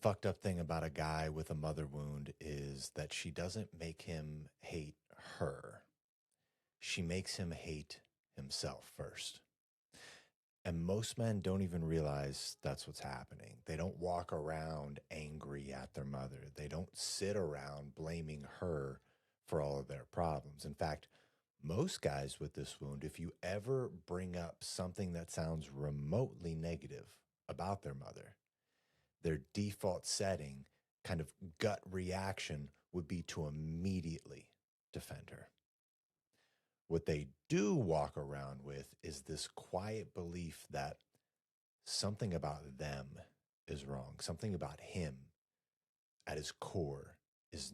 fucked up thing about a guy with a mother wound is that she doesn't make him hate her. She makes him hate himself first. And most men don't even realize that's what's happening. They don't walk around angry at their mother. They don't sit around blaming her for all of their problems. In fact, most guys with this wound, if you ever bring up something that sounds remotely negative about their mother, their default setting, kind of gut reaction, would be to immediately defend her. What they do walk around with is this quiet belief that something about them is wrong, something about him at his core is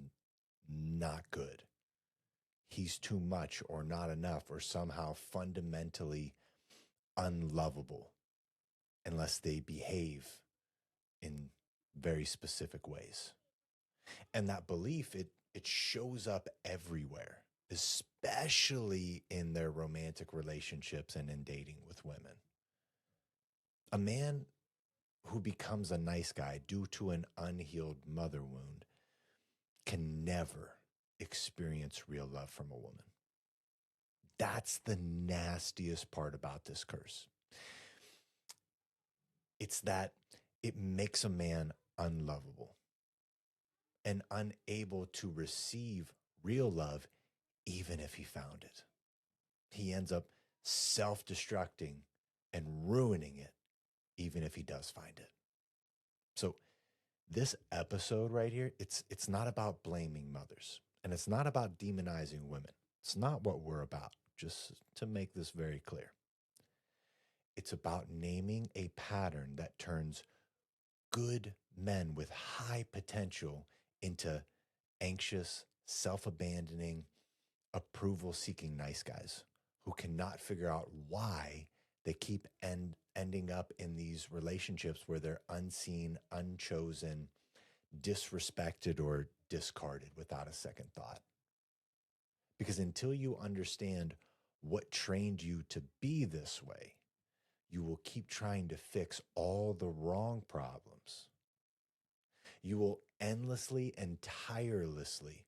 not good. He's too much or not enough or somehow fundamentally unlovable unless they behave in very specific ways. And that belief, it shows up everywhere, especially in their romantic relationships and in dating with women. A man who becomes a nice guy due to an unhealed mother wound can never experience real love from a woman. That's the nastiest part about this curse. It's that it makes a man unlovable and unable to receive real love, even if he found it. He ends up self-destructing and ruining it, even if he does find it. So this episode right here, it's not about blaming mothers, and it's not about demonizing women. It's not what we're about, just to make this very clear. It's about naming a pattern that turns good men with high potential into anxious, self-abandoning, approval-seeking nice guys who cannot figure out why they keep ending up in these relationships where they're unseen, unchosen, disrespected, or discarded without a second thought. Because until you understand what trained you to be this way, you will keep trying to fix all the wrong problems. You will endlessly and tirelessly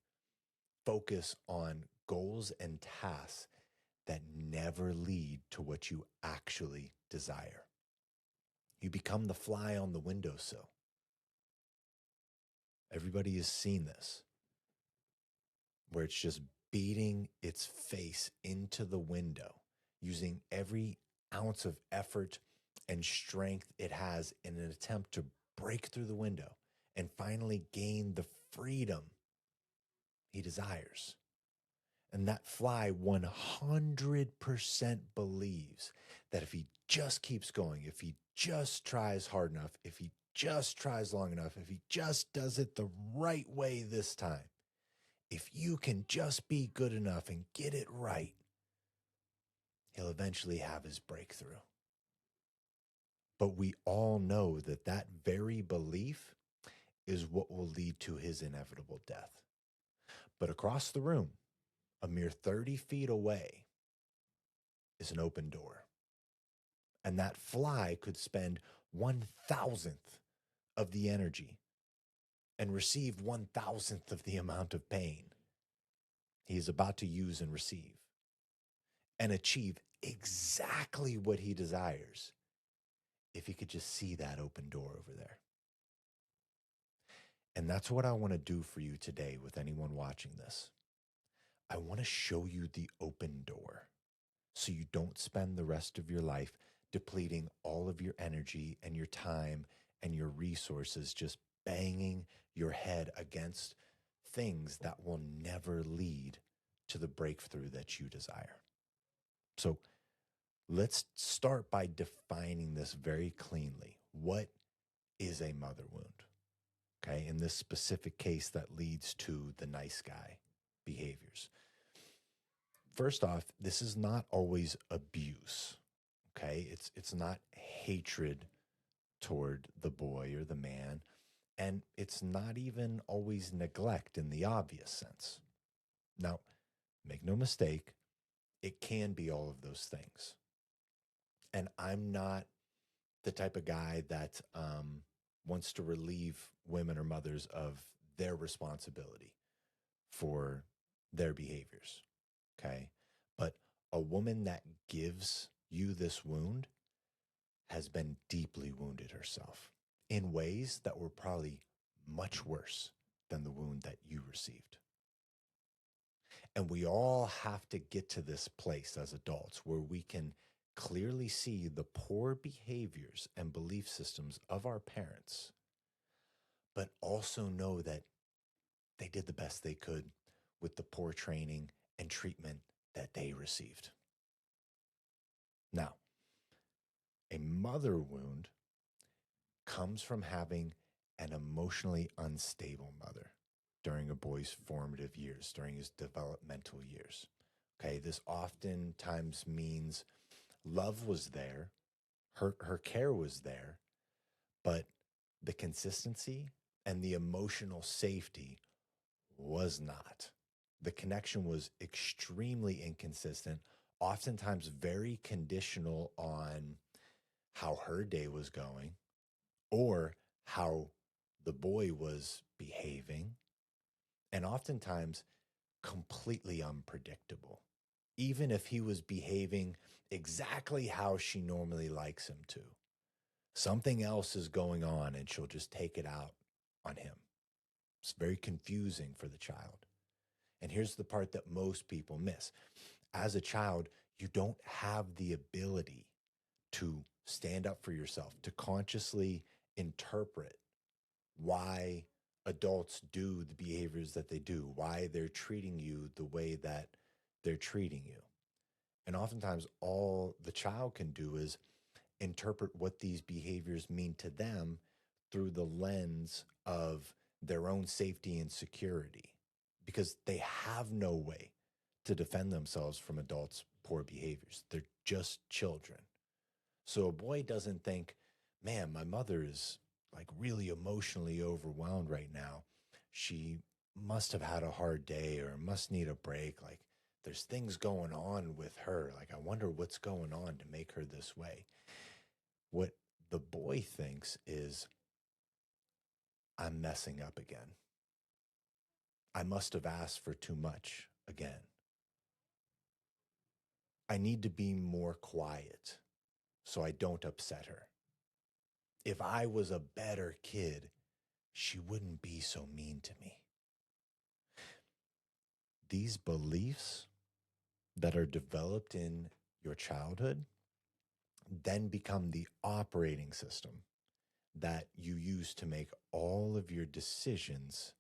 focus on goals and tasks that never lead to what you actually desire. You become the fly on the windowsill. Everybody has seen this, where it's just beating its face into the window, using every ounce of effort and strength it has in an attempt to break through the window and finally gain the freedom he desires. And that fly 100% believes that if he just keeps going, if he just tries hard enough, if he just tries long enough, if he just does it the right way this time, if you can just be good enough and get it right, he'll eventually have his breakthrough. But we all know that that very belief is what will lead to his inevitable death. But across the room, a mere 30 feet away, is an open door. And that fly could spend 1,000th of the energy and receive 1,000th of the amount of pain he is about to use and receive, and achieve exactly what he desires if he could just see that open door over there. And that's what I want to do for you today with anyone watching this. I want to show you the open door so you don't spend the rest of your life depleting all of your energy and your time and your resources just banging your head against things that will never lead to the breakthrough that you desire. So let's start by defining this very cleanly. What is a mother wound? Okay, in this specific case that leads to the nice guy behaviors. First off, this is not always abuse. Okay, it's not hatred toward the boy or the man, and it's not even always neglect in the obvious sense. Now, make no mistake, it can be all of those things. And I'm not the type of guy that wants to relieve women or mothers of their responsibility for their behaviors. Okay. But a woman that gives you this wound has been deeply wounded herself in ways that were probably much worse than the wound that you received. And we all have to get to this place as adults where we can clearly see the poor behaviors and belief systems of our parents, but also know that they did the best they could with the poor training and treatment that they received. Now, a mother wound comes from having an emotionally unstable mother during a boy's formative years, during his developmental years. Okay, this oftentimes means love was there, her care was there, but the consistency and the emotional safety was not. The connection was extremely inconsistent, oftentimes very conditional on how her day was going or how the boy was behaving, and oftentimes completely unpredictable. Even if he was behaving exactly how she normally likes him to, something else is going on and she'll just take it out on him. It's very confusing for the child. And here's the part that most people miss. As a child, you don't have the ability to stand up for yourself, to consciously interpret why adults do the behaviors that they do, why they're treating you the way that they're treating you. And oftentimes, all the child can do is interpret what these behaviors mean to them through the lens of their own safety and security, because they have no way to defend themselves from adults' poor behaviors. They're just children. So a boy doesn't think, man, my mother is like really emotionally overwhelmed right now. She must have had a hard day or must need a break. Like there's things going on with her. Like I wonder what's going on to make her this way. What the boy thinks is, I'm messing up again. I must have asked for too much again. I need to be more quiet so I don't upset her. If I was a better kid, she wouldn't be so mean to me. These beliefs that are developed in your childhood then become the operating system that you use to make all of your decisions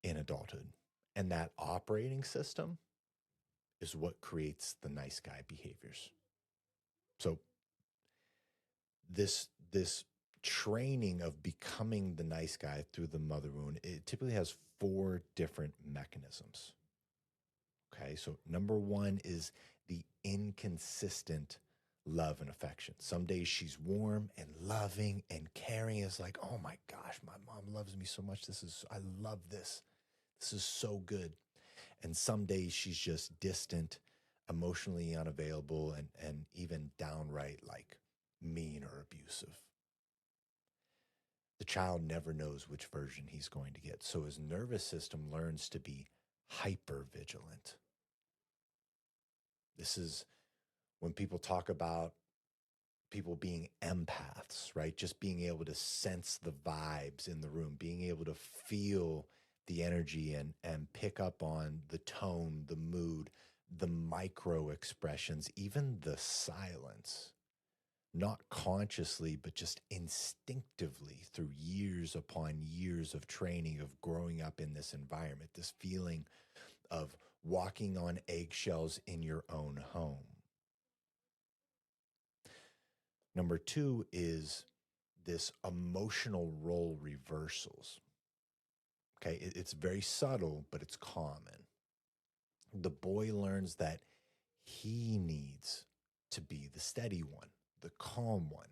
in adulthood. And that operating system is what creates the nice guy behaviors. So this training of becoming the nice guy through the mother wound, it typically has 4 different mechanisms. Okay, so number 1 is the inconsistent love and affection. Some days she's warm and loving and caring. It's like, oh my gosh, my mom loves me so much. I love this. This is so good. And some days she's just distant, emotionally unavailable, and even downright like mean or abusive. The child never knows which version he's going to get. So his nervous system learns to be hyper vigilant. This is when people talk about people being empaths, right? Just being able to sense the vibes in the room, being able to feel the energy and pick up on the tone, the mood, the micro expressions, even the silence, not consciously, but just instinctively through years upon years of training, of growing up in this environment, this feeling of walking on eggshells in your own home. Number 2 is this emotional role reversals. Okay, it's very subtle, but it's common. The boy learns that he needs to be the steady one, the calm one,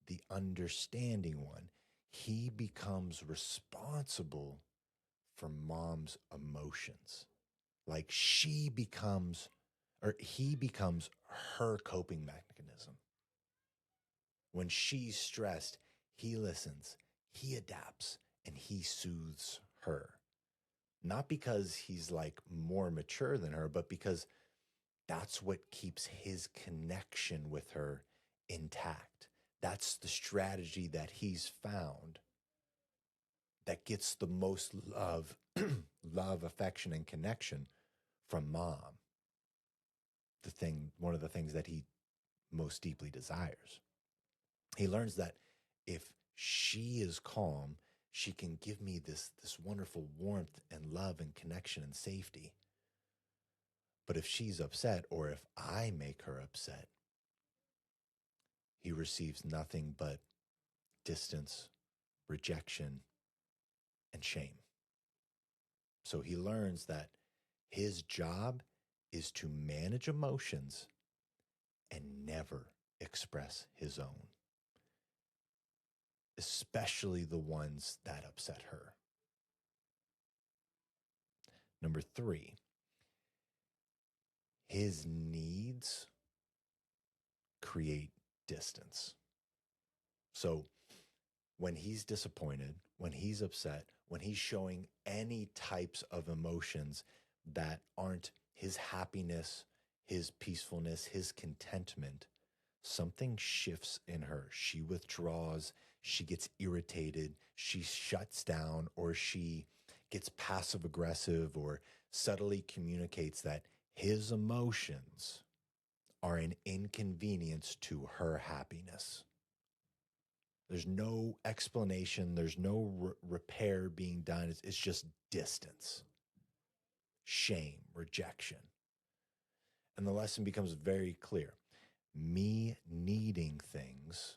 the understanding one. He becomes responsible for mom's emotions. Like he becomes her coping mechanism. When she's stressed, he listens, he adapts and he soothes her. Not because he's like more mature than her, but because that's what keeps his connection with her intact. That's the strategy that he's found that gets the most love, love, affection, and connection from mom. One of the things that he most deeply desires. He learns that if she is calm, she can give me this wonderful warmth and love and connection and safety. But if she's upset or if I make her upset, he receives nothing but distance, rejection, and shame. So he learns that his job is to manage emotions and never express his own, especially the ones that upset her. Number three, his needs create distance. So when he's disappointed, when he's upset, when he's showing any types of emotions that aren't his happiness, his peacefulness, his contentment, something shifts in her. She withdraws, she gets irritated, she shuts down, or she gets passive aggressive, or subtly communicates that his emotions are an inconvenience to her happiness. There's no explanation, there's no repair being done. It's just distance, shame, rejection. And the lesson becomes very clear. Me needing things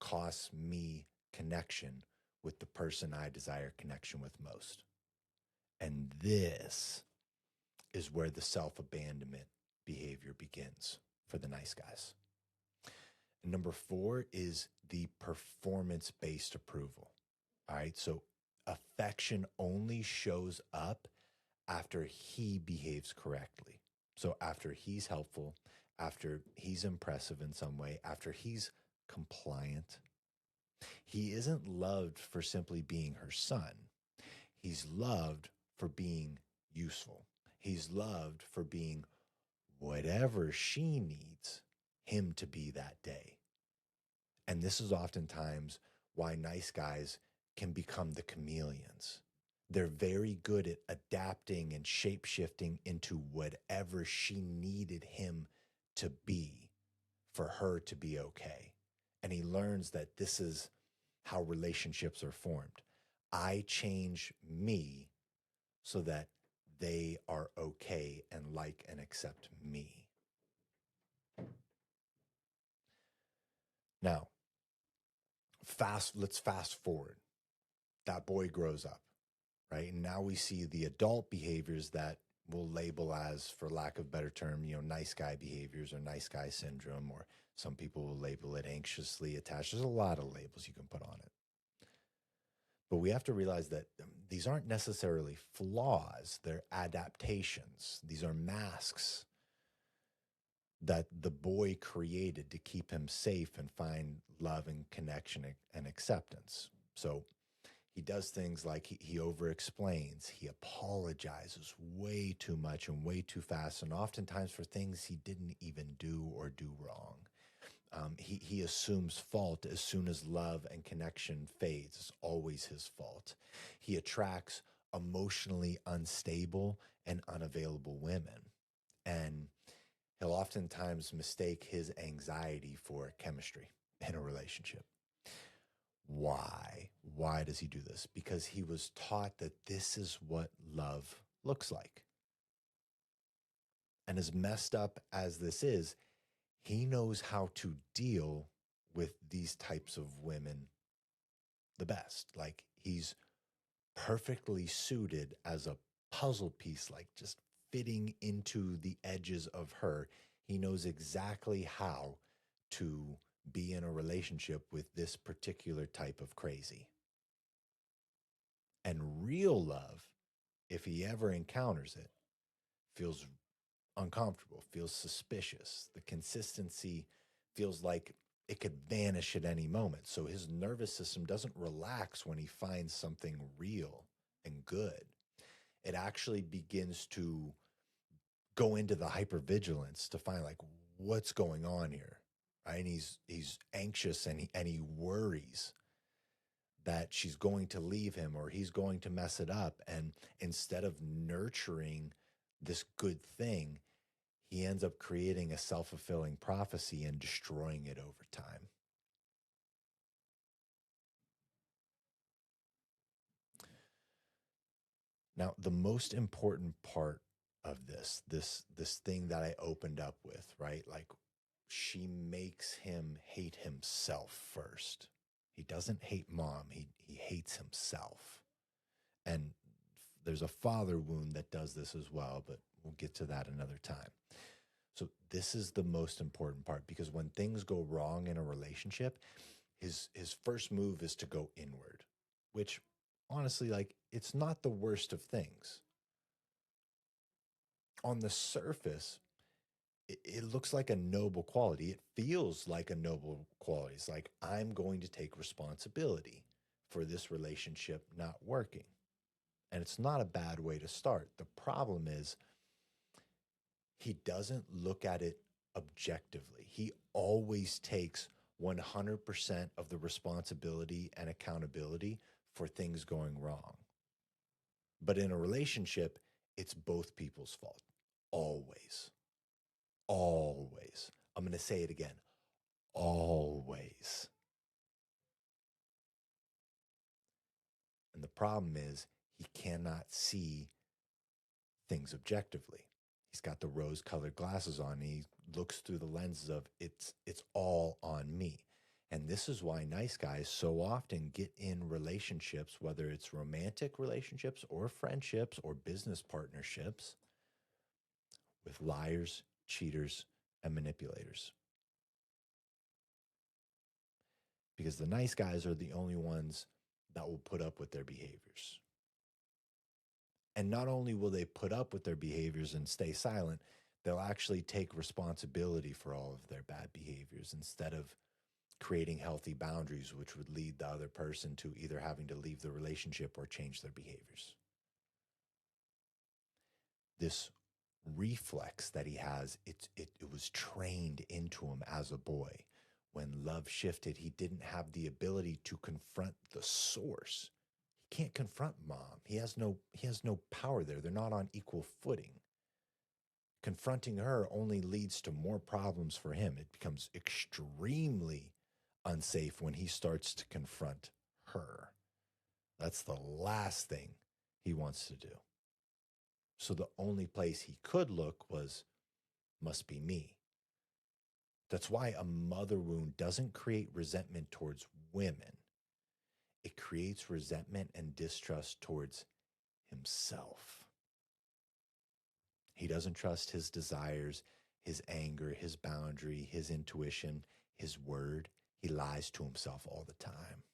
costs me connection with the person I desire connection with most. And this is where the self-abandonment behavior begins for the nice guys. And number four is the performance-based approval. All right. So affection only shows up after he behaves correctly. So after he's helpful, after he's impressive in some way, after he's compliant. He isn't loved for simply being her son. He's loved for being useful. He's loved for being whatever she needs him to be that day. And this is oftentimes why nice guys can become the chameleons. They're very good at adapting and shape shifting into whatever she needed him to be for her to be okay. And he learns that this is how relationships are formed. I change me so that they are okay and like and accept me. Now, let's fast forward. That boy grows up, right? And now we see the adult behaviors that we'll label as, for lack of a better term, nice guy behaviors or nice guy syndrome, or some people will label it anxiously attached. There's a lot of labels you can put on it. But we have to realize that these aren't necessarily flaws. They're adaptations. These are masks that the boy created to keep him safe and find love and connection and acceptance. So he does things like he over-explains. He apologizes way too much and way too fast, and oftentimes for things he didn't even do or do wrong. He assumes fault as soon as love and connection fades. It's always his fault. He attracts emotionally unstable and unavailable women. And he'll oftentimes mistake his anxiety for chemistry in a relationship. Why? Why does he do this? Because he was taught that this is what love looks like. And as messed up as this is, he knows how to deal with these types of women the best. Like, he's perfectly suited as a puzzle piece, like just fitting into the edges of her. He knows exactly how to be in a relationship with this particular type of crazy. And real love, if he ever encounters it, feels uncomfortable, feels suspicious. The consistency feels like it could vanish at any moment. So his nervous system doesn't relax when he finds something real and good. It actually begins to go into the hypervigilance to find like what's going on here. Right? And he's anxious and he worries that she's going to leave him or he's going to mess it up. And instead of nurturing this good thing, he ends up creating a self-fulfilling prophecy and destroying it over time. Now, the most important part of this thing that I opened up with, right? Like she makes him hate himself first. He doesn't hate mom, he hates himself. And there's a father wound that does this as well, but we'll get to that another time. So this is the most important part because when things go wrong in a relationship, his first move is to go inward, which honestly, like it's not the worst of things. On the surface, it looks like a noble quality. It feels like a noble quality. It's like I'm going to take responsibility for this relationship not working. And it's not a bad way to start. The problem is he doesn't look at it objectively. He always takes 100% of the responsibility and accountability for things going wrong. But in a relationship, it's both people's fault. Always. Always. I'm going to say it again. Always. And the problem is he cannot see things objectively. He's got the rose-colored glasses on. And he looks through the lenses of it's all on me. And this is why nice guys so often get in relationships, whether it's romantic relationships or friendships or business partnerships, with liars, cheaters, and manipulators. Because the nice guys are the only ones that will put up with their behaviors. And not only will they put up with their behaviors and stay silent, they'll actually take responsibility for all of their bad behaviors instead of creating healthy boundaries, which would lead the other person to either having to leave the relationship or change their behaviors. This reflex that he has, it was trained into him as a boy. When love shifted, he didn't have the ability to confront the source. He can't confront mom. He has no power there. They're not on equal footing. Confronting her only leads to more problems for him. It becomes extremely unsafe when he starts to confront her. That's the last thing he wants to do. So the only place he could look must be me. That's why a mother wound doesn't create resentment towards women. It creates resentment and distrust towards himself. He doesn't trust his desires, his anger, his boundary, his intuition, his word. He lies to himself all the time.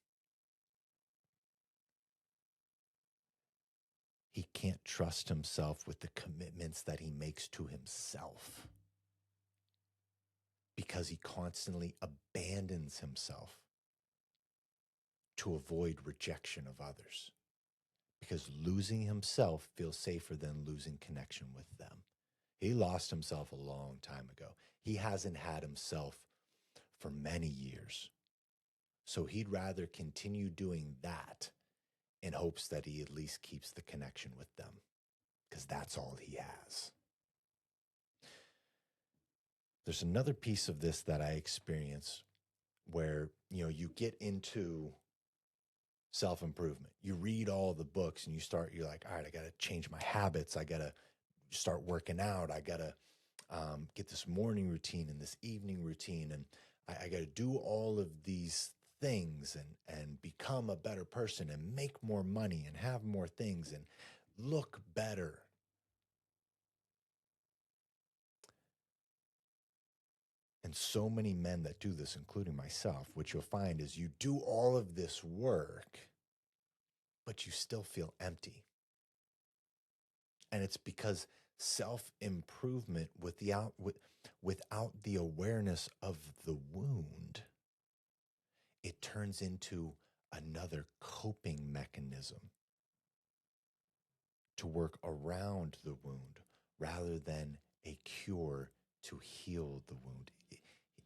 He can't trust himself with the commitments that he makes to himself because he constantly abandons himself to avoid rejection of others. Because losing himself feels safer than losing connection with them. He lost himself a long time ago. He hasn't had himself for many years. So he'd rather continue doing that in hopes that he at least keeps the connection with them, because that's all he has. There's another piece of this that I experience where, you get into self-improvement. You read all the books and you're like, all right, I got to change my habits. I got to start working out. I got to get this morning routine and this evening routine. And I got to do all of these things and become a better person and make more money and have more things and look better. And so many men that do this, including myself, what you'll find is you do all of this work, but you still feel empty. And it's because self-improvement without the awareness of the wound it turns into another coping mechanism to work around the wound rather than a cure to heal the wound.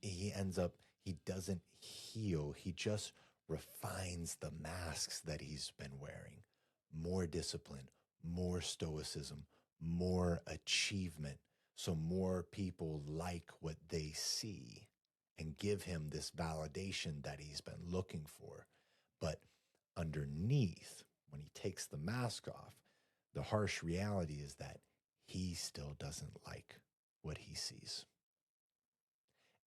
He ends up, he doesn't heal, he just refines the masks that he's been wearing. More discipline, more stoicism, more achievement. So more people like what they see and give him this validation that he's been looking for. But underneath, when he takes the mask off, the harsh reality is that he still doesn't like what he sees.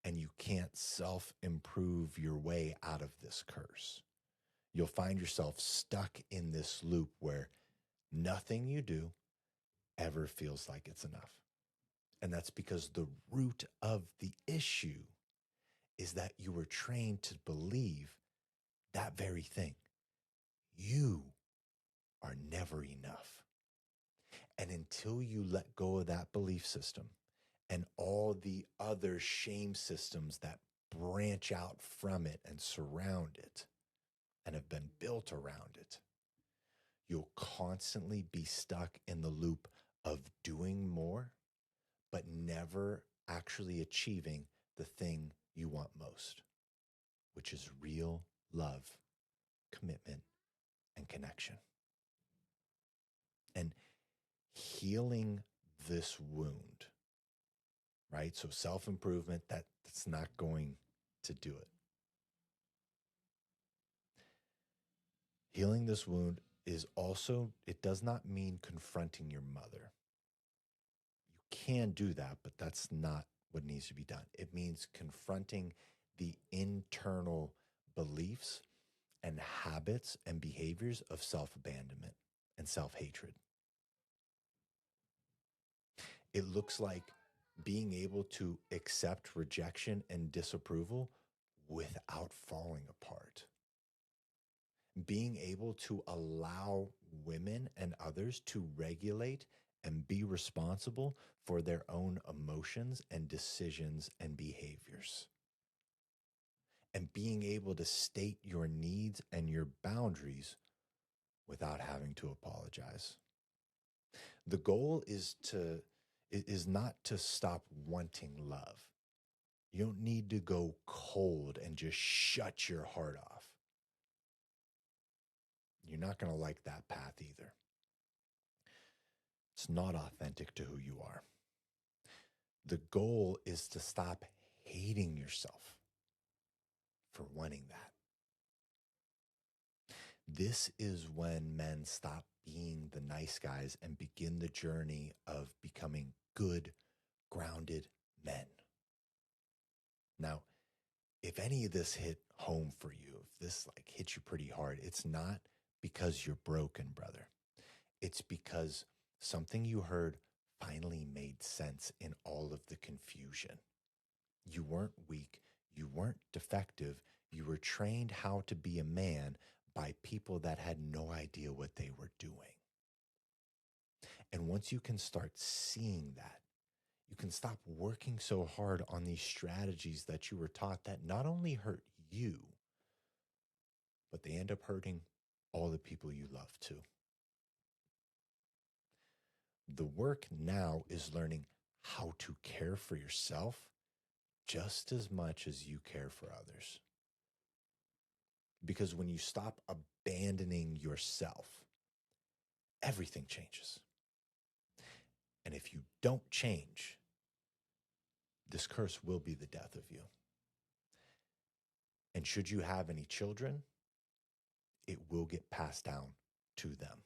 And you can't self-improve your way out of this curse. You'll find yourself stuck in this loop where nothing you do ever feels like it's enough. And that's because the root of the issue is that you were trained to believe that very thing. You are never enough. And until you let go of that belief system and all the other shame systems that branch out from it and surround it and have been built around it, you'll constantly be stuck in the loop of doing more, but never actually achieving the thing you want most, which is real love, commitment, and connection. And healing this wound, right? So self-improvement, that's not going to do it. Healing this wound is also, it does not mean confronting your mother. You can do that, but that's not what needs to be done. It means confronting the internal beliefs and habits and behaviors of self-abandonment and self-hatred. It looks like being able to accept rejection and disapproval without falling apart. Being able to allow women and others to regulate and be responsible for their own emotions and decisions and behaviors. And being able to state your needs and your boundaries without having to apologize. The goal is not to stop wanting love. You don't need to go cold and just shut your heart off. You're not going to like that path either. It's not authentic to who you are. The goal is to stop hating yourself for wanting that. This is when men stop being the nice guys and begin the journey of becoming good, grounded men. Now, if any of this hit home for you, if this like hits you pretty hard, it's not because you're broken, brother. It's because something you heard finally made sense in all of the confusion. You weren't weak. You weren't defective. You were trained how to be a man by people that had no idea what they were doing. And once you can start seeing that, you can stop working so hard on these strategies that you were taught that not only hurt you, but they end up hurting all the people you love too. The work now is learning how to care for yourself just as much as you care for others. Because when you stop abandoning yourself, everything changes. And if you don't change, this curse will be the death of you. And should you have any children, it will get passed down to them.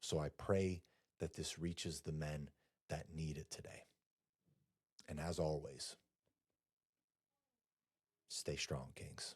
So I pray that this reaches the men that need it today. And as always, stay strong, Kings.